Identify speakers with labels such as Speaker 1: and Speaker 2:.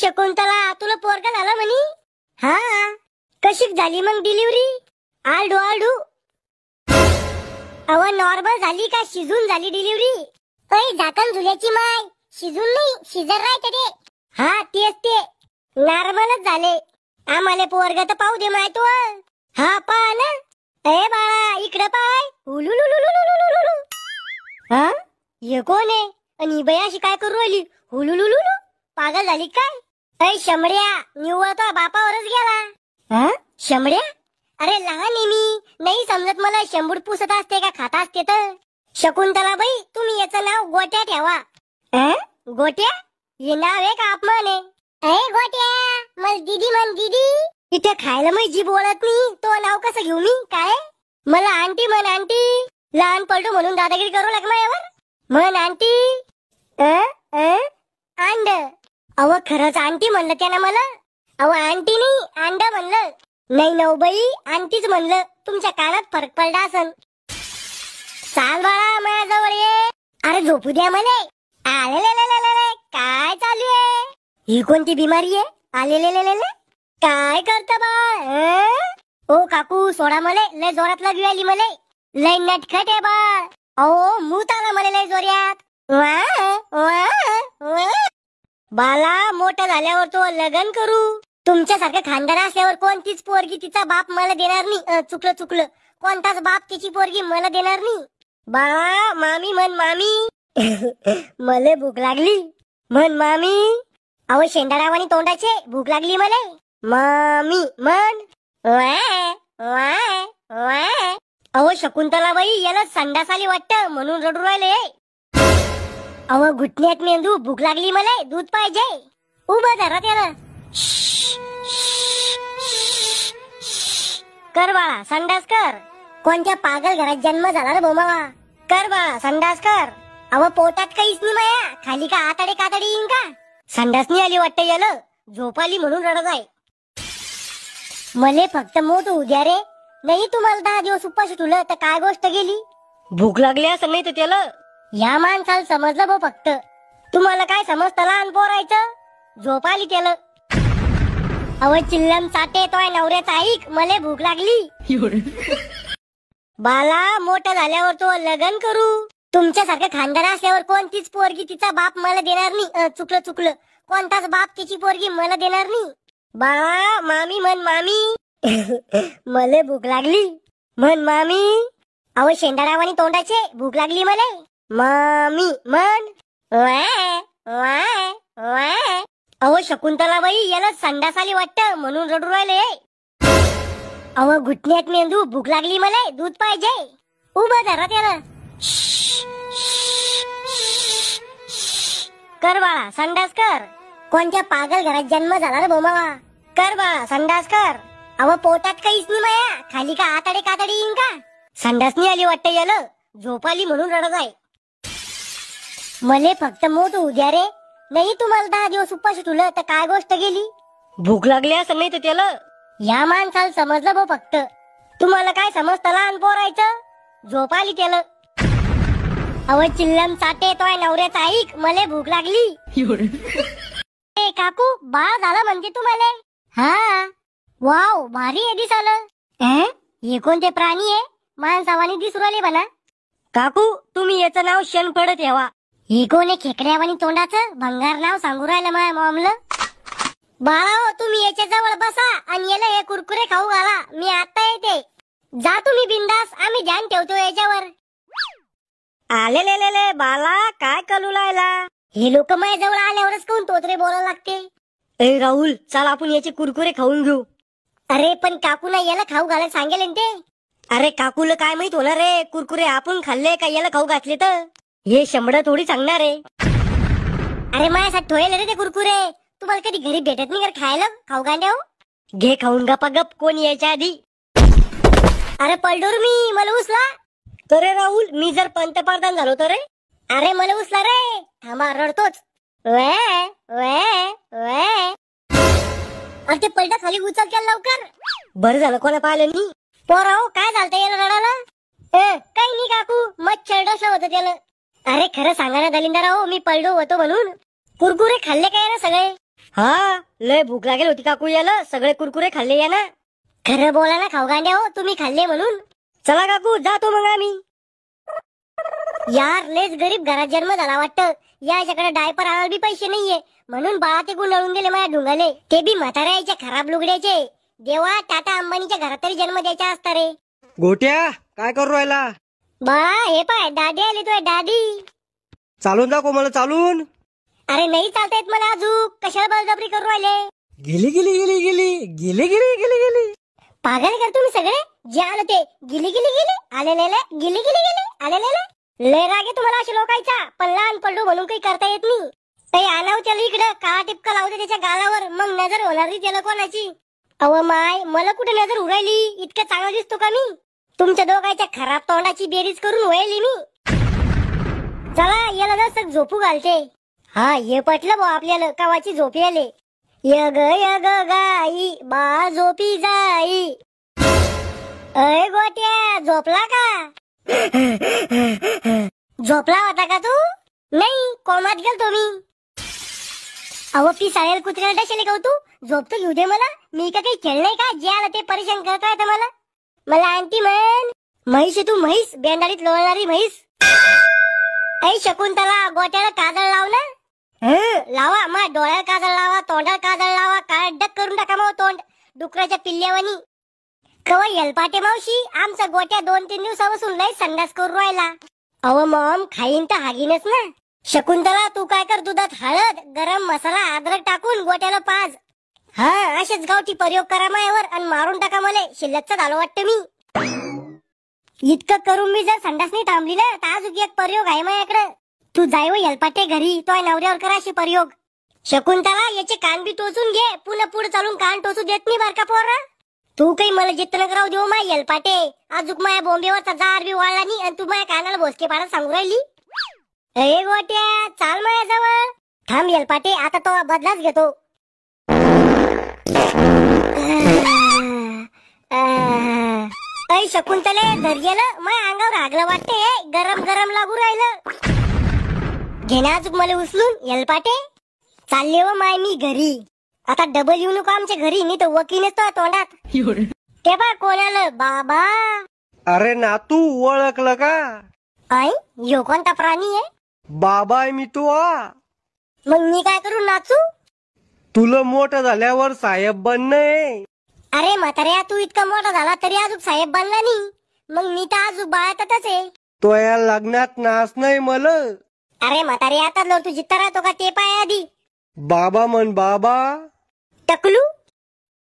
Speaker 1: शकुंतला, तुला पोरगा झाला म्हणी? हा, कशी झाली मग डिलिव्हरी? आलडू आलडू. अव नॉर्मल झाली का शिजून झाली डिलिव्हरी? अय झाकण झुल्याची माय, शिजून नाही शिजर राहते ते. हा तेच ते, नॉर्मलच झाले. आम्हाला पोरगा तर पाहू दे माय तू. हा पहा ना. ए बाळा इकडे पाय. हुलुलुलुलुलुलुलु. हा हे कोण आहे? आणि बाई अशी काय करू राहिली? हुलुलुलुलु. पागल झाली काय? ऐ शमड्या, निव्वळ तो बापावरच गेला. हा शमड्या? अरे लहान आहे मी, नाही समजत मला शंभूड पुसत असते का खाता असते तर. शकुंतला बाई, तुम्ही याचं नाव गोट्या ठेवा. गोट्या? हे नाव आहे का अपमान आहे? अरे गोट्या, मला दीदी म्हण दीदी. इथे खायला मग जीभ ओळत नाही, तो नाव कसं घेऊ मी? काय मला आंटी म्हण आंटी. लहान पलटू म्हणून दादागिरी करू लाग माझ्यावर. म्हण आंटी. अंड. अव खरंच आंटी म्हणलं त्यानं मला. अव आंटी नाही अंड म्हणलं. नाही नव बाई, आंटीच म्हणलं. तुमच्या कानात फरक पडला असन. चाल बाळा माझ्याजवळ ये. अरे झोपू द्या मला. आलेले काय चालू आहे? ही कोणती बिमारी आहे? आलेले काय करता बा? ओ काकू सोडा मले, लय जोरात लागली आली मले. लय नटखट आहे बा. अहो मूत आला मला लय जोऱ्यात. बाला मोठा झाल्यावर तो लग्न करू. तुमच्यासारखं खानदार असल्यावर कोणतीच पोरगी तिचा बाप मला देणार नाही. चुकलं. कोणताच बाप तिची पोरगी मला देणार नाही. बाळा मामी म्हण मामी. मले भूक लागली म्हण मामी. अहो शेंडाडावानी तोंडाचे, भूक लागली मला. मामी म्हण. अहो शकुंतला बाई, याला संडास आली वाटतं म्हणून रडू राहिले. अहो घुटण्यात मेंदू, भूक लागली मला, दूध पाहिजे. उभं धरा त्याला. कर बाळा संडास कर. कोणत्या पागल घरात जन्म झाला रे बोमावा. कर बाळा संडास कर. अहो पोटात काहीच नाही माया, खाली का आताडे कातडी येईन का? संडास नाही आली वाटतं याला, झोप आली म्हणून रडत आहे. मले फक्त मोठ होऊ द्या रे. नाही तुम्हाला 10 दिवस उपाशी ठेवलं तर काय गोष्ट गेली. भूक लागली असं नाही तर त्याला. या माणसाला समजलं बो फक्त. तुम्हाला काय समजतं लहान पोरायचं? झोप आली त्याला. अव चिल्लम चाटे तोय नवऱ्याचा ऐक, मले भूक लागली. बाला मोठा झाल्यावर तो लग्न करू. तुमच्यासारखं खानदार असल्यावर कोणतीच पोरगी तिचा बाप मला देणार नाही. चुकलं. कोणताच बाप तिची पोरगी मला देणार नाही. बाळा मामी म्हण मामी. मले भूक लागली म्हण मामी. अहो शेंडाडावानी तोंडाचे, भूक लागली मला. मामी म्हण. अहो शकुंतला बाई, याला संडास आली वाटतं म्हणून रडू राहिले. अहो घुटण्यात मेंदू, भूक लागली मला, दूध पाहिजे. उभं धरा त्याला. कर बाळा संडास कर. कोणत्या पागल घरात जन्म झाला रे बोमावा. कर बाळा संडास कर. अव पोटात काहीच नाही माया, खाली का आताडे कातडी येईन का? संडास नाही आली वाटतं याला, झोप आली म्हणून रडत आहे. मले फक्त मोठ होऊ द्या रे. नाही तुम्हाला 10 दिवस उपाशी ठेवलं तर काय गोष्ट गेली. भूक लागली असं नाही तर त्याला. या माणसाला समजलं बो फक्त. तुम्हाला काय समजतं लहान पोरायचं? झोप आली त्याला. अव चिल्लम चाटे तोय नवऱ्याचा ऐक, मले भूक लागली. ए काकू, बाळ झालं म्हणजे तुम्हाला? हा. वाव भारी आहे दिसालं. हे कोणते प्राणी आहे? माणसावानी दिसू राहिले म्हणा. काकू तुम्ही याचं नाव शेणफळ ठेवा. हे कोण आहे खेकड्यावानी तोंडाचं? भंगार नाव सांगू राहिलं माझ्या मॉमला. बाळा तुम्ही याच्या जवळ बसा आणि याला हे कुरकुरे खाऊ घाला. मी आता येते. जा तुम्ही बिंदास, आम्ही ध्यान ठेवतो याच्यावर. आलेले बाला काय कलू लायला? हे लोक माझ्या जवळ आल्यावरच कोण तोत्रे बोलायला लागते. ए राहुल, चल आपण याचे कुरकुरे खाऊन घेऊ. अरे पण काकूला याला खाऊ घालायला सांगेल ते. अरे काकूला काय माहित होणार रे, कुरकुरे आपण खाल्ले का याला खाऊ घातले तर? हे शंभर थोडी सांगणार आहे. अरे माझ्यासाठी ठोयले रे ते कुरकुरे. तुम्हाला कधी घरी भेटत नाही का खायला खाऊ गांड्या? घे खाऊन गप्पा गप, कोण यायच्या आधी. अरे पलडोर मी, मला उचला. अरे राहुल, मी जर पंतप्रधान झालो तर रे. अरे मला उचला रे. थांबा रडतोच. अरे ते पलटा खाली उचल केला लवकर. बरं झालं कोणा पाहिलं नाही. पोराव काय झालं याला रडायला? काही नाही काकू, मच्छर डसलं होतं त्याला. अरे खरं सांगा ना दलिंदर, मी पलडो होतो म्हणून. कुरकुरे खाल्ले काय ना सगळे? हा, लय भूक लागेल होती काकू, याला सगळे कुरकुरे खाल्ले या ना. खरं बोला ना खाऊगांड्या हो, तुम्ही खाल्ले म्हणून. चला काकू, जातो मग आम्ही. यार, लेच गरीब घरात जन्म झाला वाटतं. याच्याकडे डायपर आणायला बी पैसे नाहीये, म्हणून बाळा ते गुंडाळून दिले माझ्या ढुंगाले, ते बी म्हाताऱ्याच्या खराब लुगड्याचे. देवा, टाटा अंबानीच्या घरात तरी जन्म द्यायचा असता रे.
Speaker 2: गोट्या, काय करू राहिला?
Speaker 1: बाळा, हे पाय, दादी आली, तुझ्या दादी.
Speaker 2: चालून दाखव मला, चालून.
Speaker 1: अरे नाही चालता येत मला अजून, कशाला बळजबरी करू राहिले?
Speaker 2: गेली गेली गेली गेली गेली गेली गेली गेली.
Speaker 1: पागल कर तुम्ही सगळे. जे आलं ते गिली गिली गेले, आलेले गिली गिली गेले, आलेले. लय रागे तुम्हाला अशा लोकांचा, पण लहान पडलो म्हणून काही करता येत नाही. काही आणाव त्याला इकडं, काळा टिपका लावते त्याच्या गालावर, मग नजर होणार नाही त्याला कोणाची. अव माय, मला कुठे नजर उरायली? इतकं चांगलं दिसतो का मी? तुमच्या दोघांच्या खराब तोंडाची बेरीज करून व्हायली मी. चला, याला जसं झोपू घालते. हा, हे पटलं भाऊ आपल्याला, कवाची झोप याले. यग यग गाई बा झोपी जाई. अय गोट्या, झोपला का? झोपला होता का तू? नाही, कोमात गेलतो मी. अहो पिसाळेल कुत्र्याला डशेले का तू? झोप तर घेऊ दे मला. मी का काही खेळणे का? जे आलं ते परेशान करतोय तर मला आणती म्हण. म्हैस आहे तू, म्हैस, बेंडारीत लोळणारी म्हैस. ऐ शकुंतला, गोट्याला काजळ लाव ना. लावा, मा डोळ्याला काजळ लावा, तोंडाला काजळ लावा, काळडक करून टाका मग तोंड डुकराच्या पिल्ल्यावानी. कवा येलपाटे मावशी, आमचा गोट्या 2-3 दिवसापासून लय संडास करून राहिला. अव मॉम, खाईन तर हागीनच ना. शकुंतला, तू काय कर, दुधात हळद, गरम मसाला, अद्रक टाकून गोट्याला पाज. हा, असेच गावठी प्रयोग करा मायावर आणि मारून टाका मला. शिल्लकच झालं वाटतं मी. इतकं करून मी जर संडास नाही थांबली ना, तर अजून एक प्रयोग आहे माझ्याकडे. तू जाय व हेलपाटे घरी, तो नवऱ्यावर करा अशी प्रयोग. शकुंतला, याचे कान बी टोचून घे, पुन्हा पुढे चालून कान टोचू देत नाही बर का पोरा. तू काही मला जितन कराव देऊ माय हेलपाटे. अजून माझ्या बोंबेवरचा जार बी वाळला नाही आणि तू माझ्या कानाला भोसके पाडत सांगू राहिली. ए गोट्या, चाल माझ्याजवळ. थांब हेलपाटे, आता तो बदलाच घेतो. ऐ शकुंतले, धर गेलं माझ्या अंगावर आगलं वाटते. गरम गरम लागू राहिलं. घेण्या अजून मला उचलून हेलपाटे. चालले व माय मी घरी. आता डबल येऊ नको आमच्या घरी, नाही तर वकीलच तो तोंडात. ते बा कोण आलं? बाबा.
Speaker 2: अरे नातू, ओळखलं का?
Speaker 1: आई, यो कोणता प्राणी आहे?
Speaker 2: बाबा आहे मी तू.
Speaker 1: मग मी काय करू, नाचू?
Speaker 2: तुला मोठं झाल्यावर साहेब बनणे.
Speaker 1: अरे म्हाताऱ्या, तू इतका मोठा झाला तरी अजून साहेब बनला नाही. मग मी तर अजून बाळातच आहे.
Speaker 2: तो या लग्नात नाच नाही मला.
Speaker 1: अरे म्हातारे, आता तुझी तर राहतो का ते पाय आधी.
Speaker 2: बाबा म्हण बाबा.
Speaker 1: टकलू,